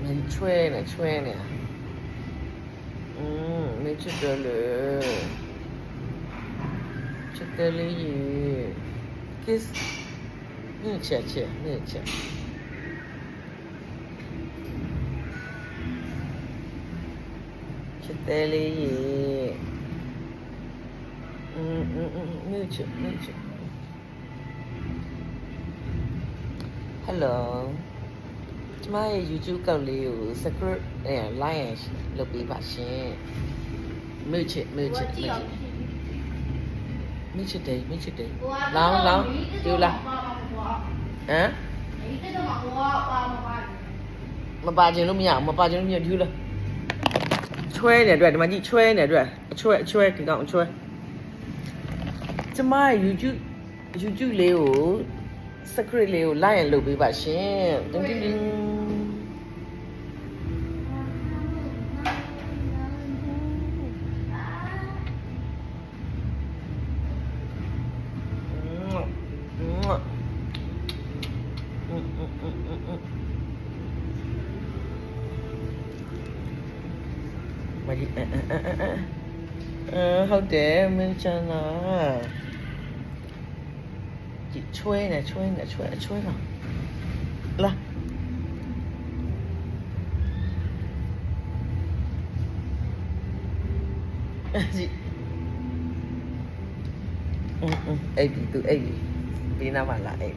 没吹呢，吹呢。没吃得了，吃得了也，kiss，没吃，没吃。吃得了也，没吃。Hello。ကျမရဲ့ YouTube ကောက်လေးကို subscribe like လုပ်ပေးပါရှင်မိတ်ချစ်တယ်လောင်းဒီလားဟမ်မပါခြင်းလို့မရဒီလားချွဲနေအတွက်ဒီမှာကြည့်ချွဲနေအတွက်အချွဲဒီကောင်အချွဲကျမရဲ့ YouTube လေးကို subscribe လေးကို like လုပ်ပေးပါရှင်တင်းမကြီးဟုတ်တယ်မင်းချမ်းသာကြည့်ချွဲနေလားကြည့်အဲ့ဒီသူအဲ့ဒီဘေးနားမှာလာအဲ့